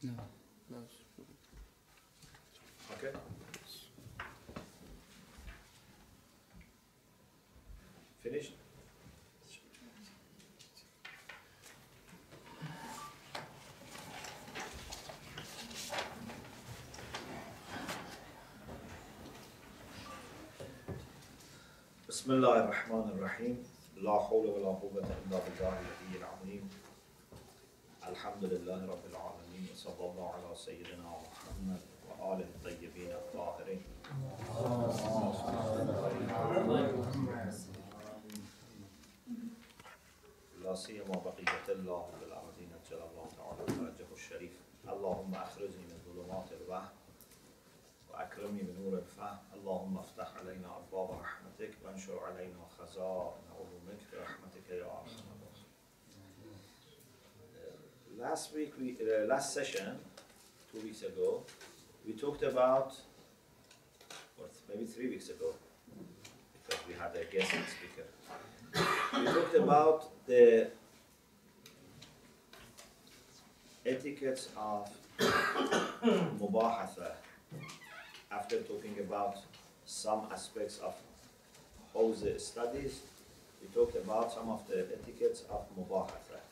No. No. Okay. Finished? بسم الله الرحمن الرحيم لا حول ولا قوة إلا بالله العلي العظيم الحمد لله رب العالمين وصلى الله على سيدنا محمد وآله الطيبين الطاهرين لا سيما بقية الله بالأرضين جل الله تعالى فرجه الشريف اللهم أخرجني من ظلمات الوهم وأكرمني بنور الفهم اللهم افتح علينا أبواب رحمتك وانشر علينا خزائن علومك برحمتك يا أرحم الراحمين. Last session, 2 weeks ago, we talked about, or maybe 3 weeks ago, because we had a guest speaker. We talked about the etiquettes of mubahathah. After talking about some aspects of hawzah studies, we talked about some of the etiquettes of mubahathah.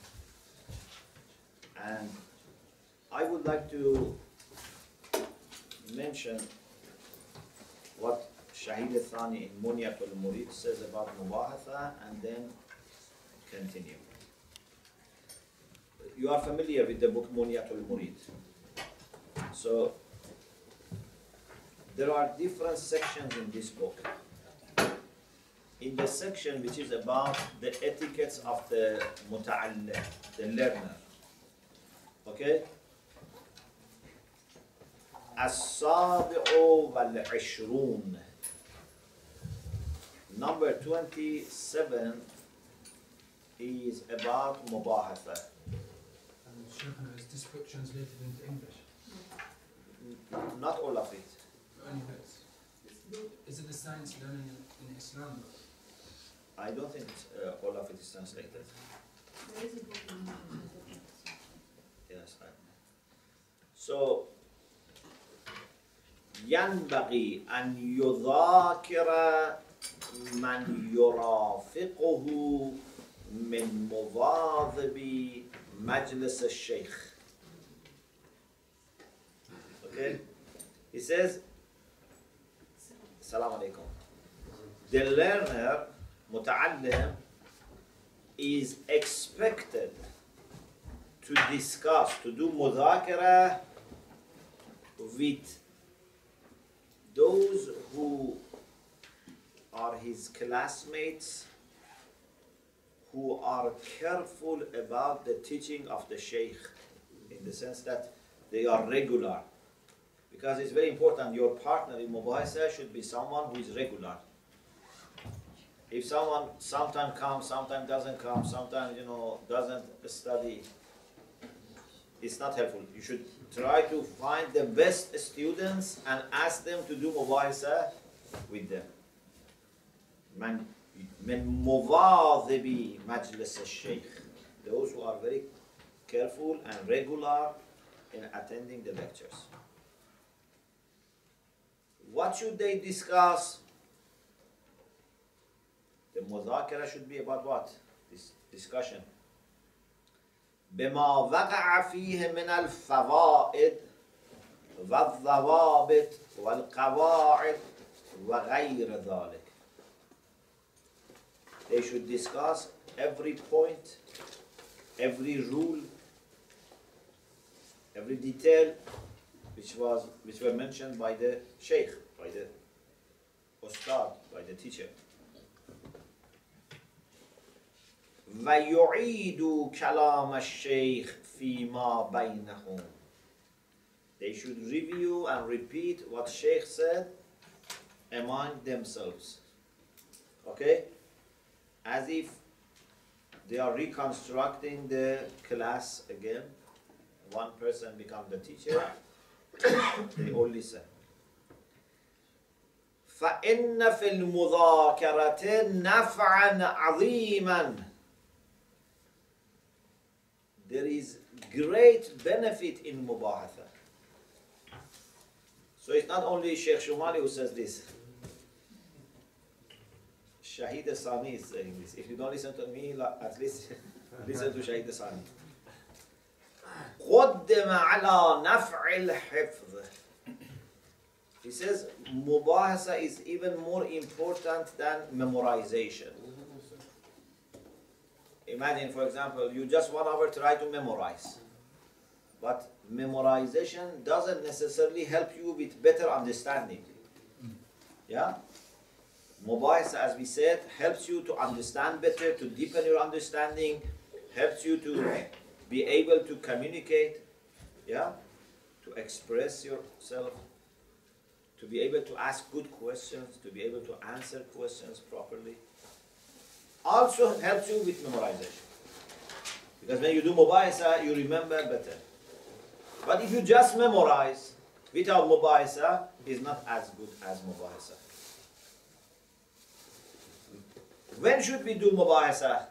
And I would like to mention what Shahid al-Thani in Munyat al-Murid says about mubahathah and then continue. You are familiar with the book Munyat al-Murid. So there are different sections in this book. In the section which is about the etiquettes of the muta'allim, the learner. Okay? As-sabi'u wal-'ishrun. Number 27 is about mubahathah. And Sheikh, is this book translated into English? Not all of it. Only bits. Is it the science learning in Islam? I don't think all of it is translated. There is a book in Yes. So, ينبغي أن يذاكر من يرافقه من مواظب مجلس الشيخ. Okay? He says, Assalamu alaikum. The learner, muta'allim, is expected to discuss, to do mudhakara with those who are his classmates, who are careful about the teaching of the Sheikh, in the sense that they are regular. Because it's very important, your partner in mubahathah should be someone who is regular. If someone sometimes comes, sometimes doesn't come, sometimes doesn't study, it's not helpful. You should try to find the best students and ask them to do mubahathah with them. من مواظبي مجلس الشيخ, those who are very careful and regular in attending the lectures. What should they discuss? The mudhakara should be about what? This discussion. بما وقع فيه من الفوائد والضوابط والقواعد وغير ذلك. They should discuss every point, every rule, every detail which were mentioned by the Sheikh, by the Ustad, by the teacher. وَيُعِيدُ كَلَامَ الشَّيْخِ فِيمَا بَيْنَهُمْ. They should review and repeat what Sheikh said among themselves. Okay? As if they are reconstructing the class again. One person becomes the teacher, they all listen. فَإِنَّ فِي الْمُذَاكَرَةِ نَفْعًا عَظِيمًا. There is great benefit in mubahathah. So it's not only Sheikh Shomali who says this. Shahid Sani is saying this. If you don't listen to me, at least listen to Shahid Sani. قدم على نفع الحفظ. He says mubahathah is even more important than memorization. Imagine, for example, you just 1 hour try to memorize. But memorization doesn't necessarily help you with better understanding. Yeah? Mubahathah, as we said, helps you to understand better, to deepen your understanding, helps you to be able to communicate, yeah? To express yourself, to be able to ask good questions, to be able to answer questions properly. Also helps you with memorization. Because when you do mubahathah, you remember better. But if you just memorize without mubahathah, it's not as good as mubahathah. When should we do mubahathah?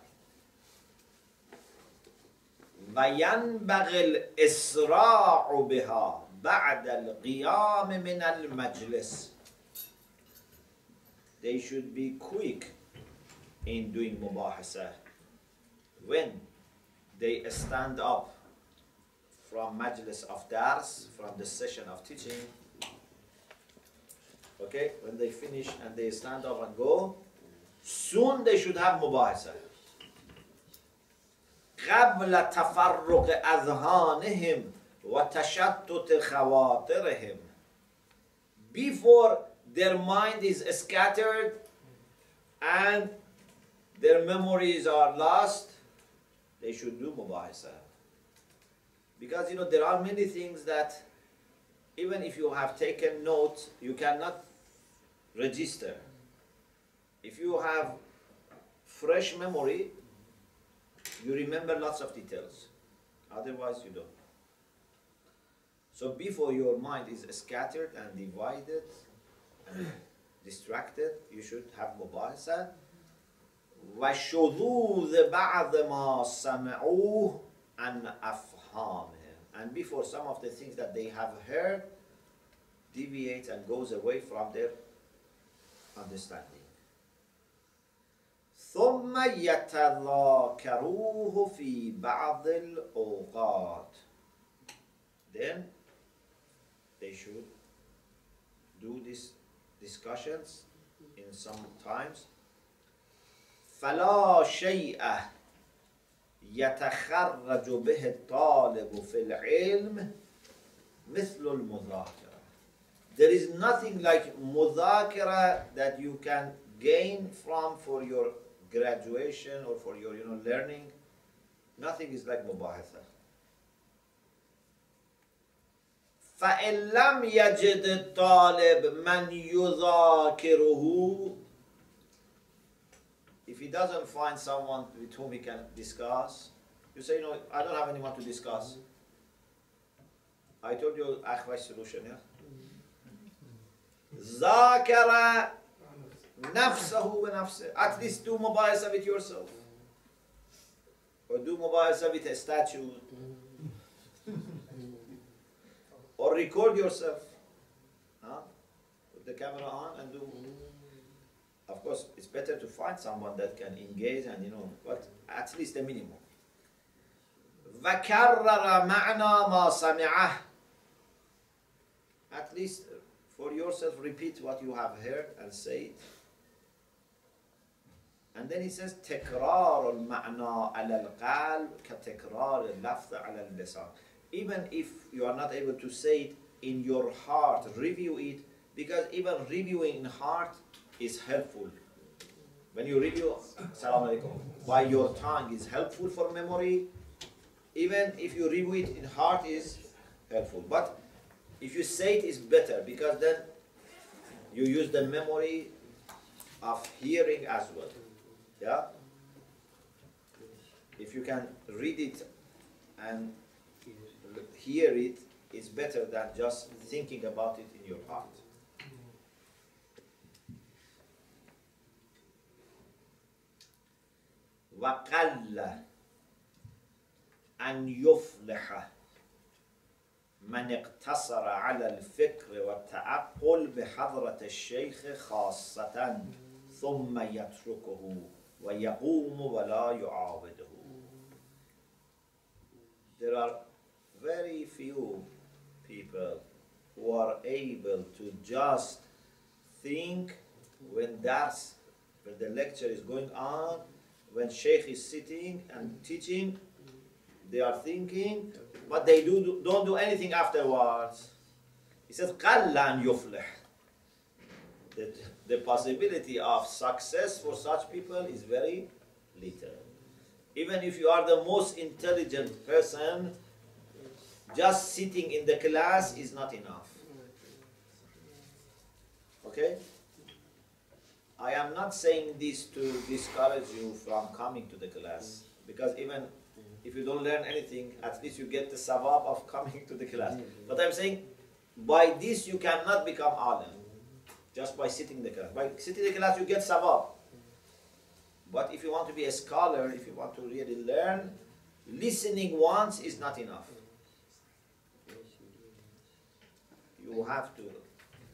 وينبغي الإسراع بها بعد القيام من المجلس. They should be quick in doing mubahathah when they stand up from majlis of dars, from the session of teaching. Okay, when they finish and they stand up and go, soon they should have mubahathah. قبل تفرق أذهانهم وتشتت خواطرهم. Before their mind is scattered and their memories are lost, they should do mubahathah. Because there are many things that even if you have taken notes, you cannot register. If you have fresh memory, you remember lots of details. Otherwise, you don't. So before your mind is scattered and divided and distracted, you should have mubahathah. وَشُذُوذ بَعْضَ مَا سَمِعُوهُ عَنْ أَفْهَامِهِمْ. And before some of the things that they have heard deviate and goes away from their understanding. ثُمَّ يَتَذَاكَرُوهُ فِي بَعْضِ الْأَوْقَاتِ. Then they should do these discussions in some times. فَلَا شَيْءَ يَتَخَرَّجُ بِهِ الطَّالِبُ فِي الْعِلْمِ مِثْلُ الْمُذَاكَرَةِ. There is nothing like mudhakara that you can gain from for your graduation or for your learning. Nothing is like mubahathah. فَإِنْ لَمْ يَجِدِ الطَّالِبُ مَنْ يُذَاكِرُهُ. If he doesn't find someone with whom he can discuss, you say, I don't have anyone to discuss. I told you Akhlaq solution, yeah? ذَاكَرَ نَفْسَهُ وَنَفْسَهُ. At least do mubahathah with yourself. Or do mubahathah with a statue. Or record yourself. Put the camera on and do. Of course, it's better to find someone that can engage and but at least the minimum. وَكَرَّرَ مَعْنَا مَا سَمِعَهُ. At least for yourself, repeat what you have heard and say it. And then he says, تَكْرَارُ الْمَعْنَى عَلَى الْقَلْبِ كَتَكْرَارِ اللَّفْظِ عَلَى اللِّسَانِ. Even if you are not able to say it in your heart, review it, because even reviewing in heart is helpful. When you review Assalamu alaikum by your tongue is helpful for memory. Even if you review it in heart is helpful. But if you say it is better, because then you use the memory of hearing as well. Yeah? If you can read it and hear it, it's better than just thinking about it in your heart. وَقَلَّ أن يفلح من اقتصر على الفكر والتعقل بحضرة الشيخ خاصة ثم يتركه ويقوم ولا يعاوده. There are very few people who are able to just think when the lecture is going on, when Sheikh is sitting and teaching, they are thinking, but they don't do anything afterwards. He says, قَلَّ أَنْ يُفْلِحْ. The possibility of success for such people is very little. Even if you are the most intelligent person, just sitting in the class is not enough. Okay? I am not saying this to discourage you from coming to the class, because even if you don't learn anything, at least you get the sawab of coming to the class. But I'm saying, by this you cannot become alim, just by sitting in the class. By sitting in the class you get sawab. But if you want to be a scholar, if you want to really learn, listening once is not enough. You have to.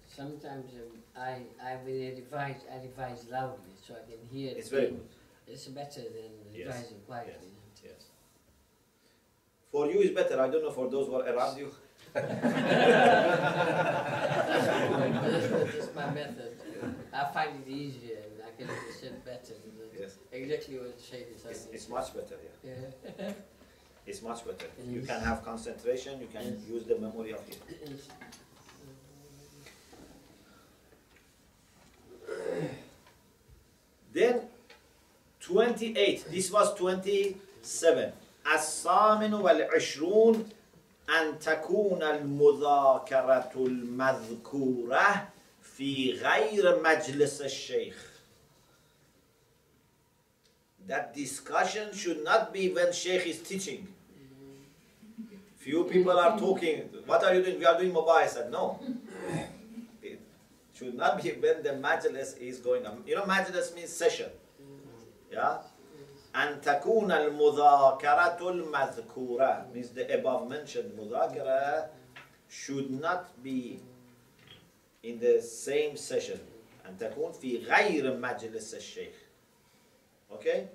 Sometimes I revise loudly so I can hear. It's very good. It's better than revising quietly. Yes. For you it's better. I don't know for those who are around you. That's my method. I find it easier and I can understand better. Yes. Exactly what the Sheikh is saying. It's much better, yeah. Yeah. It's much better. You can have concentration, you can use the memory of it. Then 28, this was 27. الثامن والعشرون أن تكون المذاكرة المذكورة في غير مجلس الشيخ. That discussion should not be when Sheikh is teaching. Few people are talking. What are you doing? We are doing mubahathah. No. It should not be when the majlis is going on. You know, majlis means session. Yeah? أن تكون المذاكرة المذكورة means the above mentioned مذاكرة should not be in the same session. أن تكون في غير مجلس الشيخ. Okay?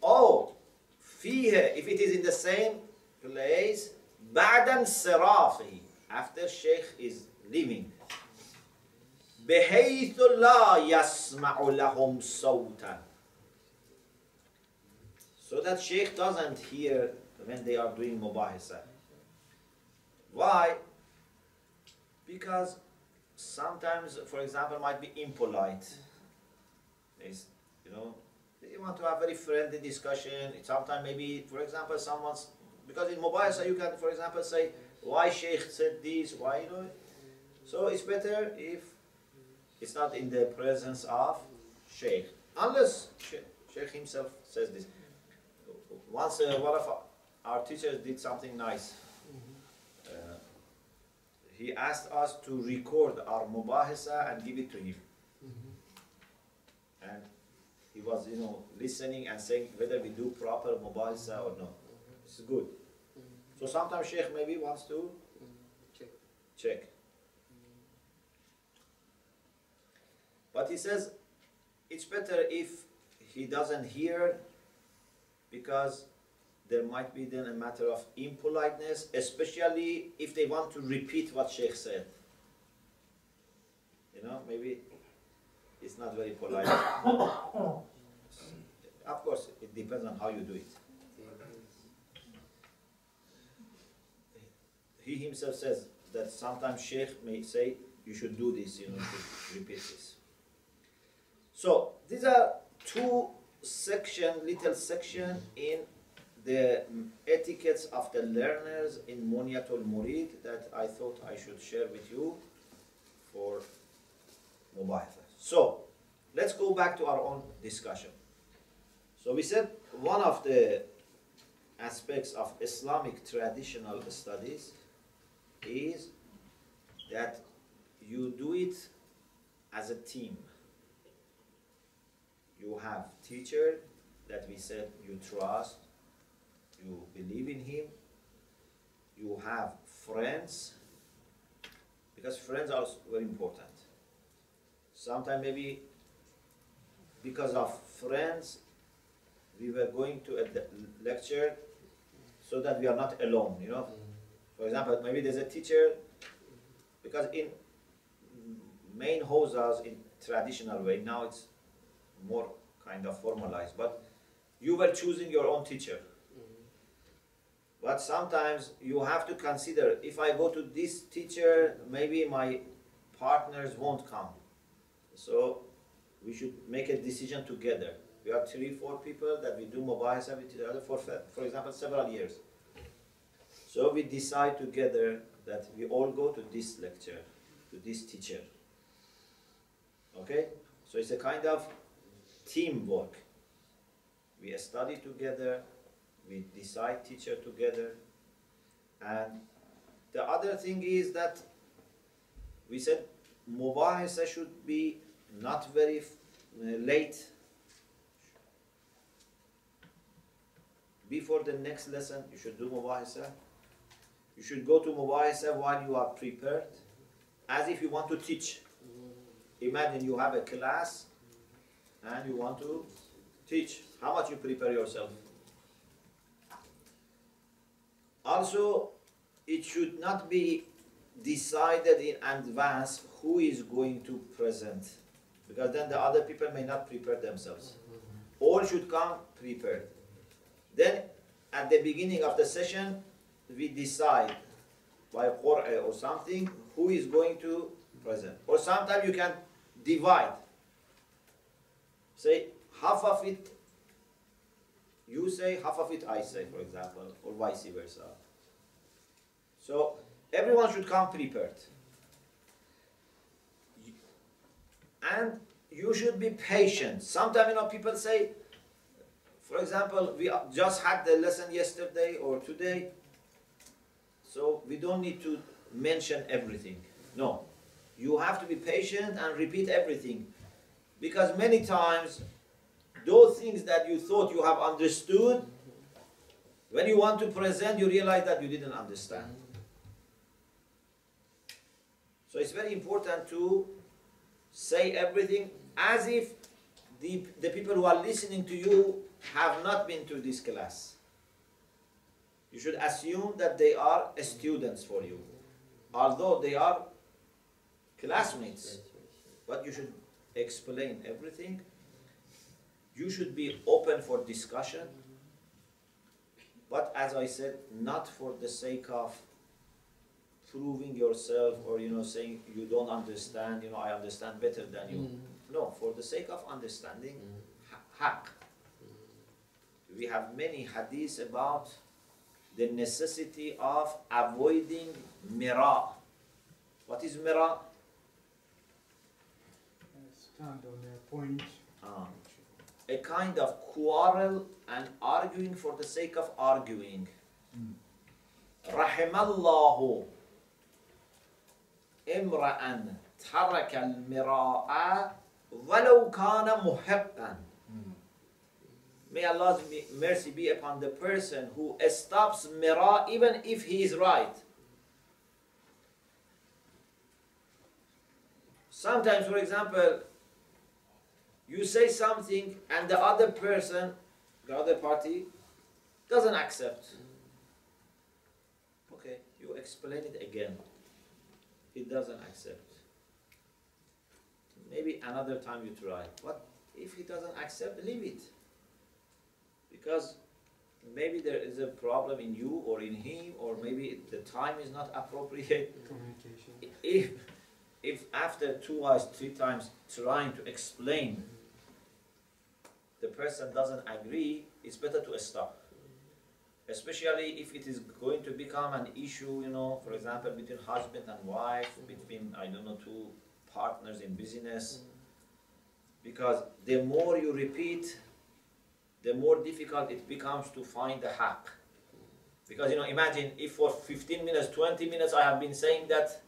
Oh, فيه, if it is in the same place, بعد انصرافه, after Sheikh is leaving, بحيث لا يسمع لهم صوتا, so that Sheikh doesn't hear when they are doing mubahathah. Why? Because sometimes, for example, might be impolite. You know, you want to have very friendly discussion. Sometimes maybe, for example, someone's, because in mubahathah you can, for example, say, why Sheikh said this, why, you know. So it's better if it's not in the presence of Sheikh. Unless Sheikh himself says this. Once one of our teachers did something nice. He asked us to record our mubahathah and give it to him. And he was, you know, listening and saying whether we do proper mubahathah or not. It's good. So sometimes Sheikh maybe wants to check. But he says it's better if he doesn't hear, because there might be then a matter of impoliteness, especially if they want to repeat what Sheikh said. You know, maybe it's not very polite. Of course, it depends on how you do it. He himself says that sometimes Sheikh may say, you should do this, you know, you should repeat this. So, these are two little section in the etiquettes of the learners in Munyatul Murid that I thought I should share with you for mubahathah. So, let's go back to our own discussion. So we said one of the aspects of Islamic traditional studies is that you do it as a team. You have teacher that we said you trust, you believe in him, you have friends, because friends are very important. Sometimes maybe because of friends, we were going to a lecture so that we are not alone, you know. For example, maybe there's a teacher, because in main hawzahs in traditional way, now it's more kind of formalized, but you were choosing your own teacher. But sometimes you have to consider, if I go to this teacher, maybe my partners won't come. So we should make a decision together. We are 3-4 people that we do mubahathah with each other for example, several years. So we decide together that we all go to this lecture, to this teacher. Okay? So it's a kind of teamwork. We study together, we decide teacher together. And the other thing is that we said mubahathah should be not very late. Before the next lesson, you should do mubahathah. You should go to mubahathah while you are prepared, as if you want to teach. Imagine you have a class and you want to teach. How much you prepare yourself? Also, it should not be decided in advance who is going to present, because then the other people may not prepare themselves. All should come prepared. Then at the beginning of the session, we decide by Qur'an or something who is going to present. Or sometimes you can divide. Say half of it you say, half of it I say, for example, or vice versa. So everyone should come prepared. And you should be patient. Sometimes, you know, people say, for example, we just had the lesson yesterday or today, so we don't need to mention everything. No. You have to be patient and repeat everything. Because many times, those things that you thought you have understood, when you want to present, you realize that you didn't understand. So it's very important to say everything as if the people who are listening to you have not been to this class. You should assume that they are students for you, although they are classmates. But you should explain everything. You should be open for discussion. But as I said, not for the sake of proving yourself or, you know, saying you don't understand, you know, I understand better than you. No, for the sake of understanding haqq. We have many hadiths about the necessity of avoiding mira. What is mira? Stand on their point. A kind of quarrel and arguing for the sake of arguing. Rahimallahu imra'an taraka al-mira'a walau kana muhiqqan. May Allah's mercy be upon the person who stops mira even if he is right. Sometimes, for example, you say something and the other person, the other party, doesn't accept. Okay, you explain it again. It doesn't accept. Maybe another time you try. But if he doesn't accept, leave it. Because maybe there is a problem in you or in him, or maybe the time is not appropriate. Communication. If after 2 or 3 times trying to explain, the person doesn't agree, it's better to stop. Especially if it is going to become an issue, you know, for example, between husband and wife, between, I don't know, 2 partners in business. Because the more you repeat, the more difficult it becomes to find the haqq. Because, you know, imagine if for 15 minutes, 20 minutes I have been saying that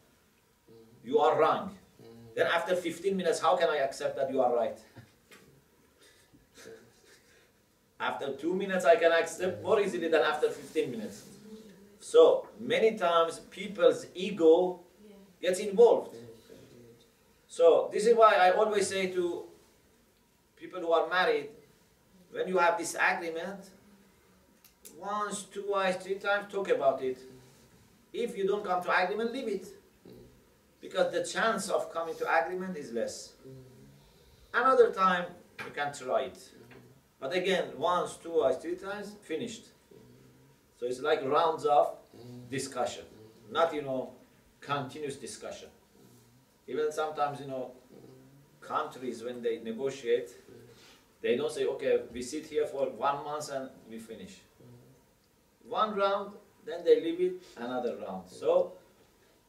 you are wrong. Then after 15 minutes, how can I accept that you are right? After 2 minutes, I can accept more easily than after 15 minutes. So many times people's ego gets involved. So this is why I always say to people who are married, when you have disagreement, once, twice, 3 times, talk about it. If you don't come to agreement, leave it. Because the chance of coming to agreement is less. Another time, you can try it. But again, once, twice, 3 times, finished. So it's like rounds of discussion, not, continuous discussion. Even sometimes, countries, when they negotiate, they don't say, okay, we sit here for 1 month and we finish. One round, then they leave it, another round. So,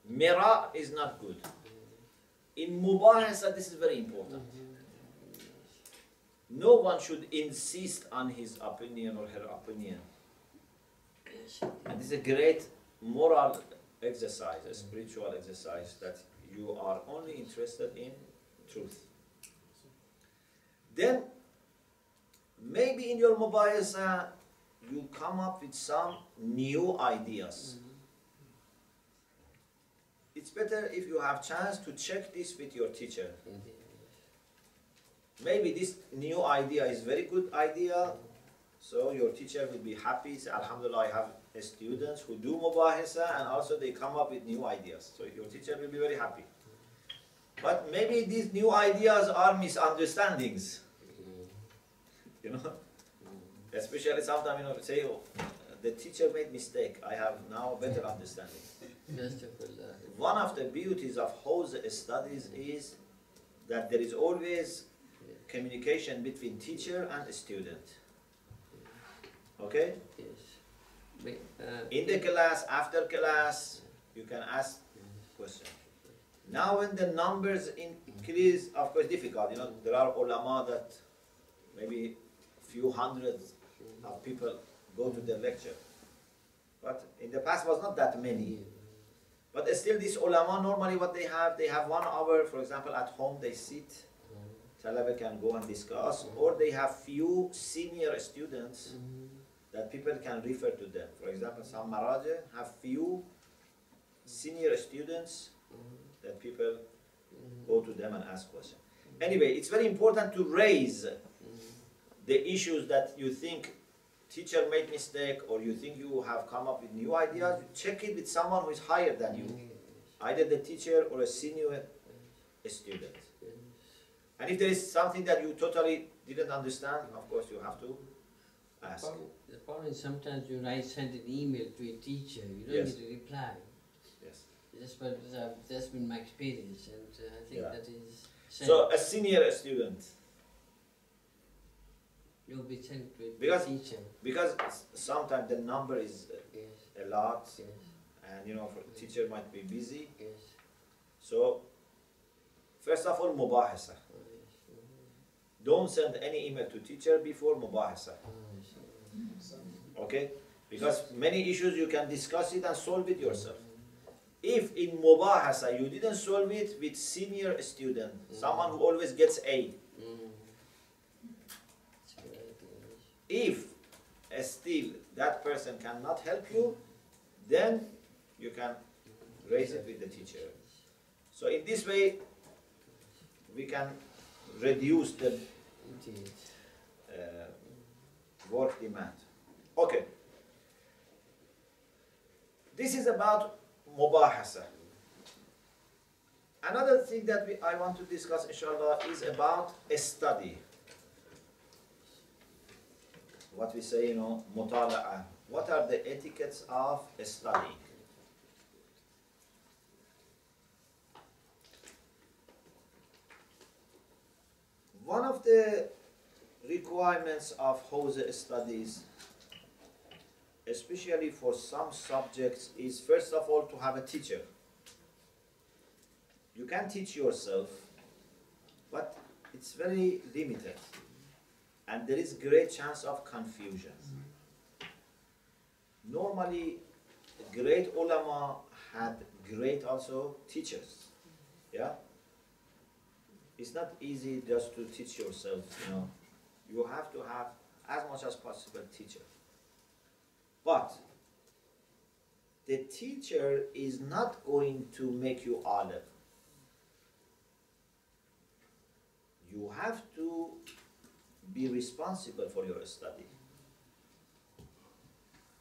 mira is not good. In mubahathah, this is very important. No one should insist on his opinion or her opinion. And this is a great moral exercise, a spiritual exercise, that you are only interested in truth. Then, maybe in your mubahathah, you come up with some new ideas. It's better if you have chance to check this with your teacher. Maybe this new idea is very good idea, so your teacher will be happy. Say, Alhamdulillah, I have students who do mubahathah and also they come up with new ideas. So your teacher will be very happy. But maybe these new ideas are misunderstandings. Especially sometimes, say, oh, the teacher made mistake. I have now better understanding. One of the beauties of hawzah studies is that there is always communication between teacher and student. Okay? Yes. In the class, after class, you can ask questions. Now when the numbers increase, of course difficult. There are ulama that maybe few hundreds of people go to the lecture. But in the past was not that many. But still this ulama, normally what they have 1 hour, for example, at home they sit, talaba can go and discuss, or they have few senior students that people can refer to them. For example, some maraja have few senior students that people go to them and ask questions. Anyway, it's very important to raise the issues that you think teacher made mistake, or you think you have come up with new ideas. Check it with someone who is higher than you, either the teacher or a senior student. And if there is something that you totally didn't understand, of course you have to ask. The problem is sometimes you send an email to a teacher, you don't Yes. need to reply. Yes. That's been my experience, and I think that is sent. So a senior student, You'll be sent to a Because- teacher. because sometimes the number is Yes, a lot, yes, and for teacher might be busy. yes. So first of all, mubahathah. Oh, yes. Don't send any email to teacher before mubahathah. Oh, yes. Okay? Because many issues you can discuss it and solve it yourself. If in mubahathah you didn't solve it with senior student, someone who always gets A, That's correct, yes. if still that person cannot help you, then you can raise it with the teacher. So in this way, we can reduce the Indeed. work demand. Okay. This is about mubahathah. Another thing that I want to discuss, inshallah, is about a study. What we say, mutala'ah. What are the etiquettes of studying? One of the requirements of hawzah studies, especially for some subjects, is first of all to have a teacher. You can teach yourself, but it's very limited, and there is great chance of confusion. Normally, great ulama had great also teachers. Yeah? It's not easy just to teach yourself, You have to have as much as possible teacher. But the teacher is not going to make you alim. You have to be responsible for your study.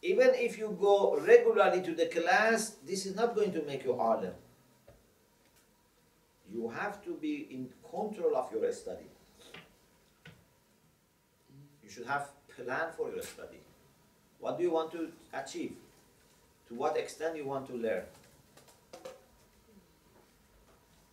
Even if you go regularly to the class, this is not going to make you alim. You have to be in control of your study. You should have plan for your study. What do you want to achieve? To what extent you want to learn?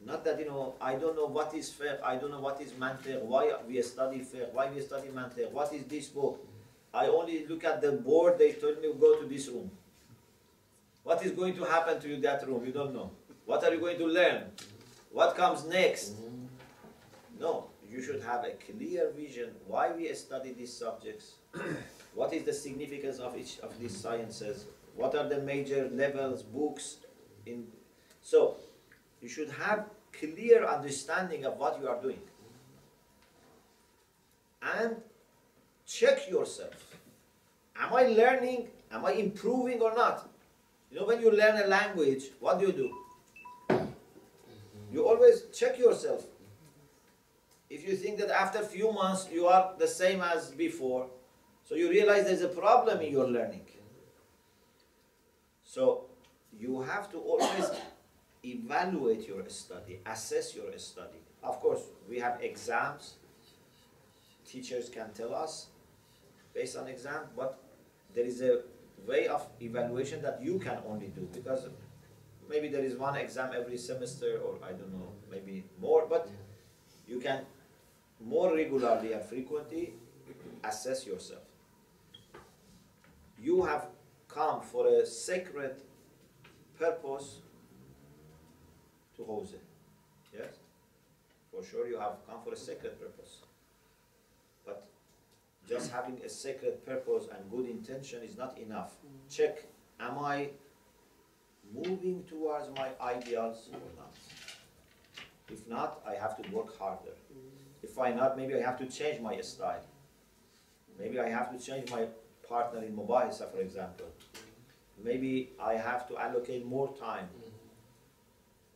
Not that, I don't know what is fiqh, I don't know what is mantiq, why we study fiqh, why we study mantiq, what is this book? I only look at the board, they told me go to this room. What is going to happen to you in that room? You don't know. What are you going to learn? What comes next? No, you should have a clear vision why we study these subjects. What is the significance of each of these sciences? What are the major levels, books? So, you should have clear understanding of what you are doing. And check yourself. Am I learning? Am I improving or not? When you learn a language, what do? You always check yourself. If you think that after a few months you are the same as before, so you realize there's a problem in your learning. So you have to always evaluate your study, assess your study. Of course, we have exams. Teachers can tell us based on exam, but there is a way of evaluation that you can only do, because maybe there is one exam every semester, or I don't know, maybe more, but you can more regularly and frequently assess yourself. You have come for a sacred purpose to hawzah. Yes? For sure you have come for a sacred purpose. But just having a sacred purpose and good intention is not enough. Check, am I moving towards my ideals or not? If not, I have to work harder. If I not, maybe I have to change my style. Maybe I have to change my partner in mubahathah, for example. Maybe I have to allocate more time.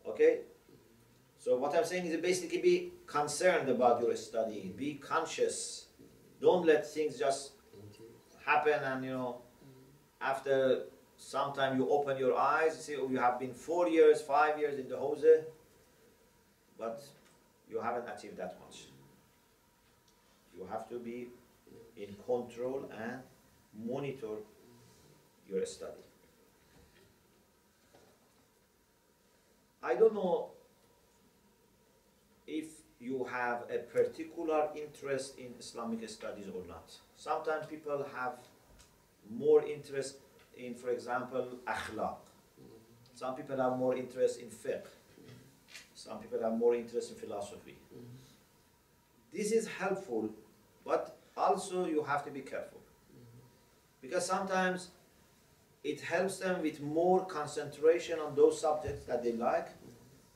Okay? So what I'm saying is basically be concerned about your study. Be conscious. Don't let things just happen and after some time you open your eyes, you see, oh, you have been 4 years, 5 years in the hawzah, but you haven't achieved that much. You have to be in control and monitor your study. I don't know if you have a particular interest in Islamic studies or not. Sometimes people have more interest in, for example, Akhlaq. Some people have more interest in fiqh. Some people have more interest in philosophy. This is helpful, but also you have to be careful. Because sometimes it helps them with more concentration on those subjects that they like.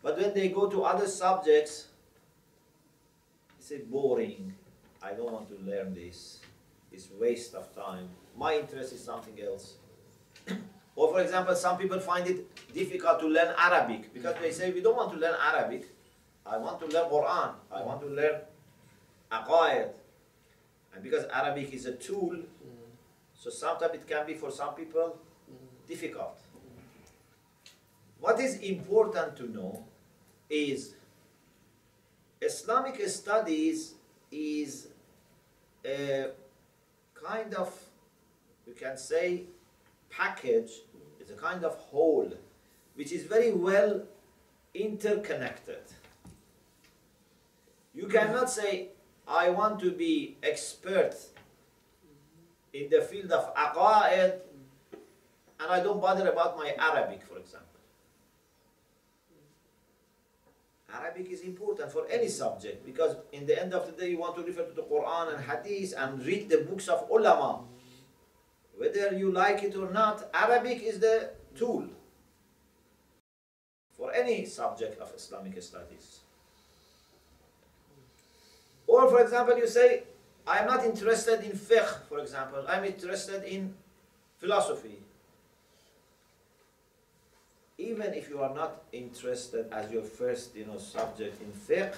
But when they go to other subjects, it's boring. I don't want to learn this. It's waste of time. My interest is something else. Or for example, some people find it difficult to learn Arabic because they say, we don't want to learn Arabic. I want to learn Quran. I want to learn Aqaid. And because Arabic is a tool, so sometimes it can be for some people difficult. What is important to know is Islamic studies is a kind of, you can say, package, it's a kind of whole, which is very well interconnected. You cannot say, I want to be expert in the field of aqaid and I don't bother about my Arabic, for example. Arabic is important for any subject because in the end of the day you want to refer to the Quran and Hadith and read the books of ulama. Whether you like it or not, Arabic is the tool for any subject of Islamic studies. Or for example, you say, I'm not interested in fiqh, for example. I'm interested in philosophy. Even if you are not interested as your first, subject in fiqh,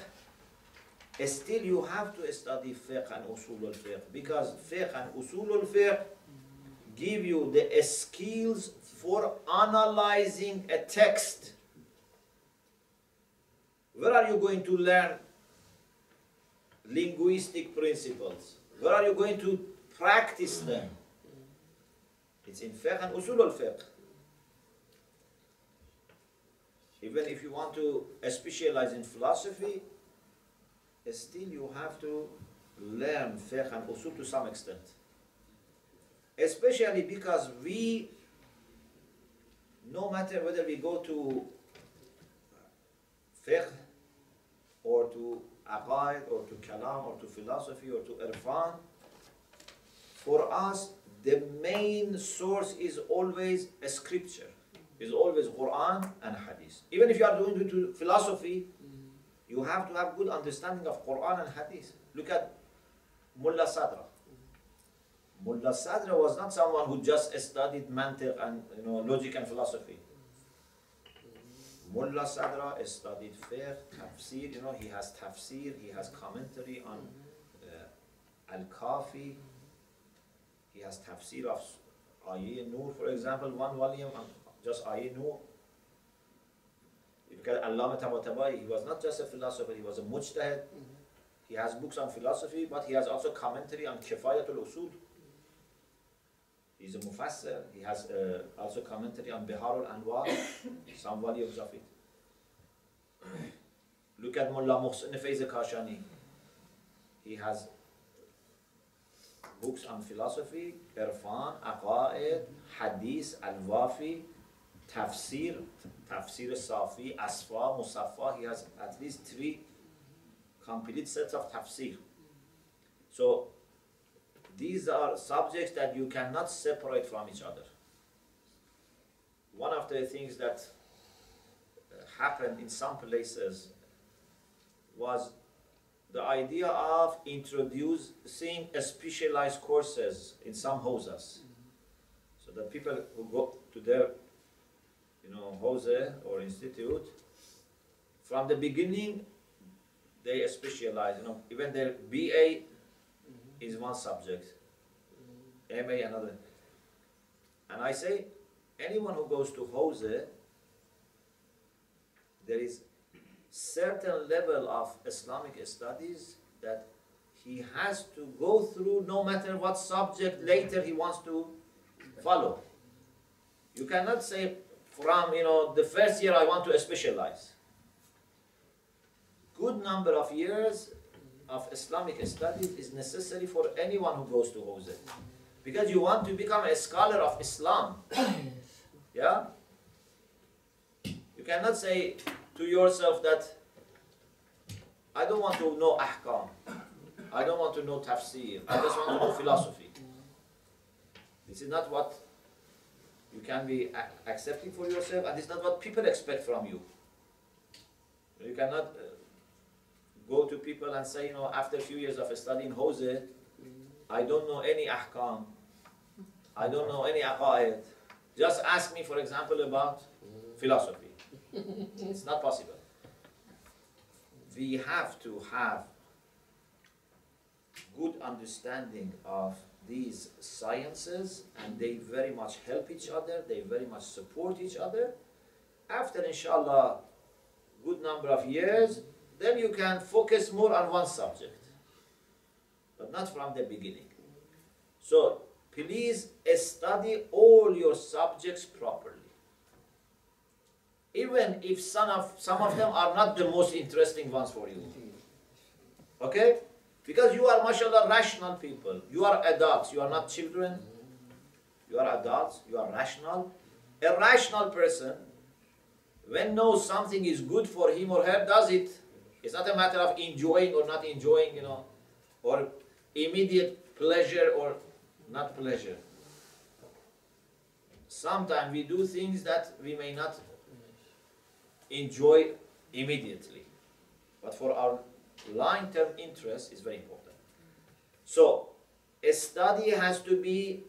still you have to study fiqh and usul al-fiqh, because fiqh and usul al-fiqh give you the skills for analyzing a text. Where are you going to learn linguistic principles? Where are you going to practice them? It's in fiqh and usul al-fiqh. Even if you want to specialize in philosophy, still you have to learn fiqh and usul to some extent. Especially because we, no matter whether we go to fiqh or to aqaid or to kalam or to philosophy or to irfan, for us the main source is always a scripture, is always Quran and Hadith. Even if you are doing to philosophy, you have to have good understanding of Quran and Hadith. Look at Mullah Sadra. Mullah Sadra was not someone who just studied mantiq and logic and philosophy. Mullah Sadra studied fiqh, tafsir, he has tafsir, he has commentary on Al-Kafi, he has tafsir of Ayah Nur, for example, one volume on just Ayah Nur. If you look at Allama Tabatabai, he was not just a philosopher, he was a mujtahid. He has books on philosophy, but he has also commentary on Kifayatul Usul. He's a mufassir. He has also commentary on Biharul Anwar, some volumes of it. Look at Mullah Muhsin Faiz Kashani. He has books on philosophy, irfan, aqaid, hadith, al-wafi, tafsir, tafsir safi, asfa, musaffa. He has at least 3 complete sets of tafsir. So these are subjects that you cannot separate from each other. One of the things that happened in some places was the idea of introducing specialized courses in some hawzahs, so that people who go to their hawzah or institute, from the beginning they specialize. Even their BA is one subject, MA another. And I say, anyone who goes to hawzah, there is certain level of Islamic studies that he has to go through, no matter what subject later he wants to follow. You cannot say from the first year I want to specialize. Good number of years of Islamic studies is necessary for anyone who goes to hawzah, because you want to become a scholar of Islam. Yeah? You cannot say to yourself that I don't want to know ahkam, I don't want to know tafsir, I just want to know philosophy. This is not what you can be accepting for yourself, and it's not what people expect from you. You cannot go to people and say, after a few years of studying hawzah, I don't know any ahkam, I don't know any aqaid. Just ask me, for example, about philosophy. It's not possible. We have to have good understanding of these sciences, and they very much help each other, they very much support each other. After, inshallah, good number of years, then you can focus more on one subject, but not from the beginning. So please study all your subjects properly, even if some of them are not the most interesting ones for you. Okay? Because you are, mashallah, rational people. You are adults, you are not children. You are adults, you are rational. A rational person, when knows something is good for him or her, does it. It's not a matter of enjoying or not enjoying, or immediate pleasure or not pleasure. Sometimes we do things that we may not enjoy immediately, but for our long-term interest is very important. So a study has to be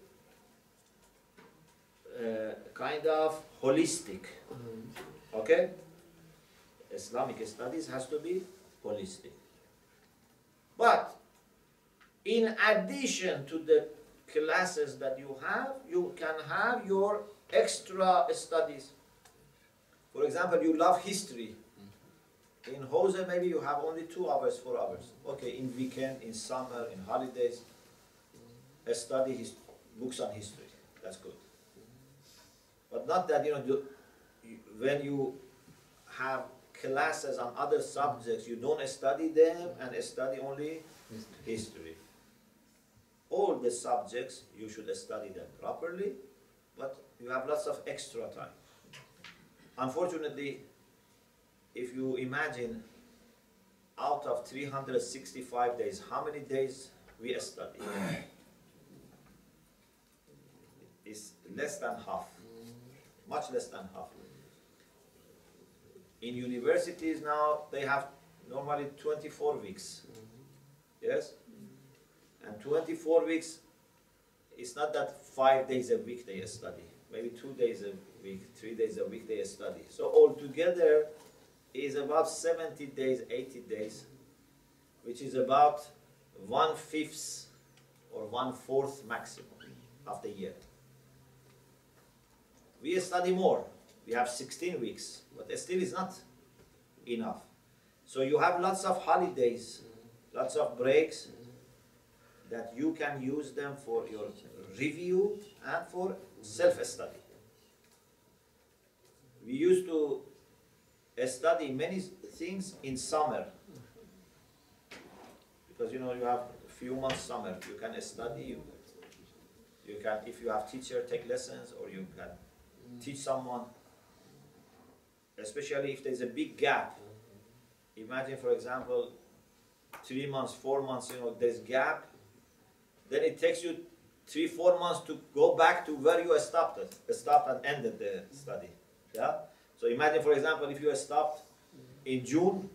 kind of holistic. Okay? Islamic studies has to be holistic. But in addition to the classes that you can have your extra studies. For example, you love history. In hawzah, maybe you have only 2 hours, 4 hours. Okay, in weekend, in summer, in holidays, study books on history. That's good. But not that, when you have classes on other subjects, you don't study them and study only history. All the subjects, you should study them properly, but you have lots of extra time. Unfortunately, if you imagine out of 365 days, how many days we study? It's less than half, much less than half. In universities now, they have normally 24 weeks, yes? And 24 weeks, it's not that 5 days a week they study. Maybe 2 days a week, 3 days a week they study. So altogether is about 70 days, 80 days, which is about 1/5 or 1/4 maximum of the year. We study more. We have 16 weeks, but still is not enough. So you have lots of holidays, lots of breaks, that you can use them for your review and for self-study. We used to study many things in summer, because you have a few months summer, you can study, you can, if you have teacher, take lessons, or you can teach someone, especially if there's a big gap. Imagine, for example, 3 months, 4 months, there's gap, then it takes you 3-4 months to go back to where you stopped and ended the study. Yeah. So imagine, for example, if you stopped in June,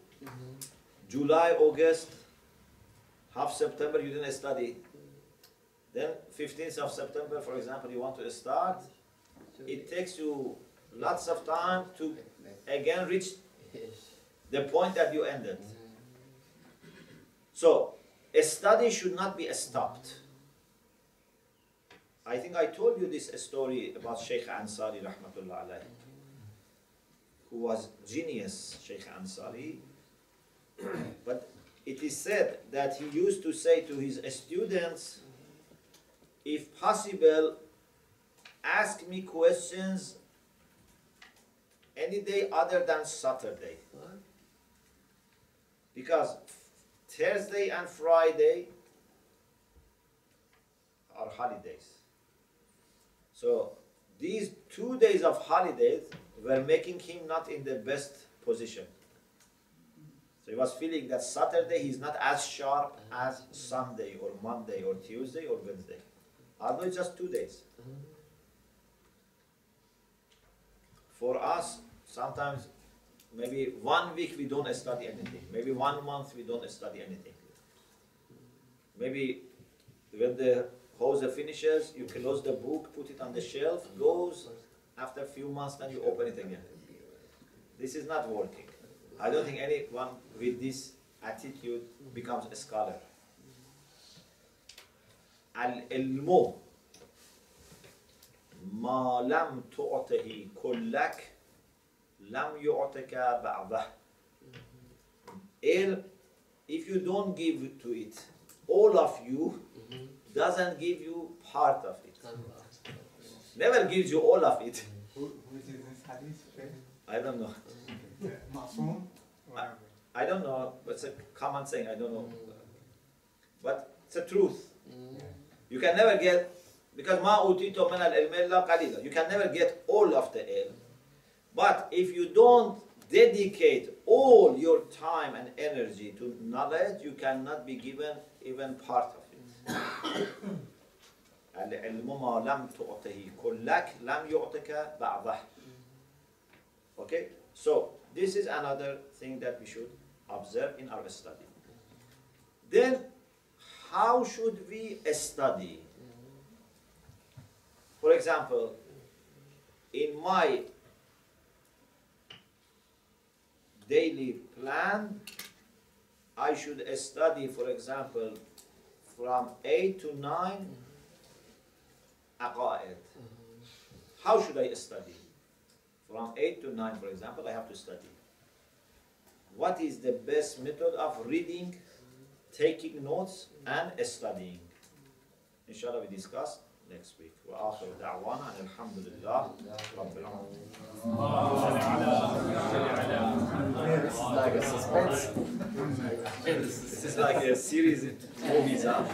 July, August, half September you didn't study. Then 15th of September, for example, you want to start. It takes you lots of time to again reach the point that you ended. So a study should not be stopped. I think I told you this story about Sheikh Ansari rahmatullah alayhi, who was genius, Sheikh Ansari. But it is said that he used to say to his students, if possible, ask me questions any day other than Saturday. Because Thursday and Friday are holidays. So these 2 days of holidays were making him not in the best position. So he was feeling that Saturday he's not as sharp as Sunday or Monday or Tuesday or Wednesday. Although it's just 2 days. For us, sometimes maybe 1 week we don't study anything. Maybe 1 month we don't study anything. Maybe when the hawzah finishes, you close the book, put it on the shelf, goes, after a few months then you open it again. This is not working. I don't think anyone with this attitude becomes a scholar. Al-ilmu ma lam tu'tahi kullak lam yu'taka ba'dah. If you don't give to it all of you, doesn't give you part of it. Never gives you all of it. Who is this hadith? I don't know. Ma'soom? I don't know, but it's a common saying, I don't know. But it's a truth. You can never get, because ma utito min al-ilmi illa qalila. You can never get all of the ilm. But if you don't dedicate all your time and energy to knowledge, you cannot be given even part of it. Al-ilmu ma lam tu'tahi kullak lam yu'tika ba'dah. Okay? So, this is another thing that we should observe in our study. Then, how should we study? For example, in my daily plan, I should study, for example, from 8 to 9 aqaid. How should I study? From 8 to 9, for example, I have to study. What is the best method of reading, taking notes, and studying? Inshallah, we discuss next week. وآخر دعوانا أن الحمد لله رب العالمين. This is like a suspense. This is like a series of movies, huh?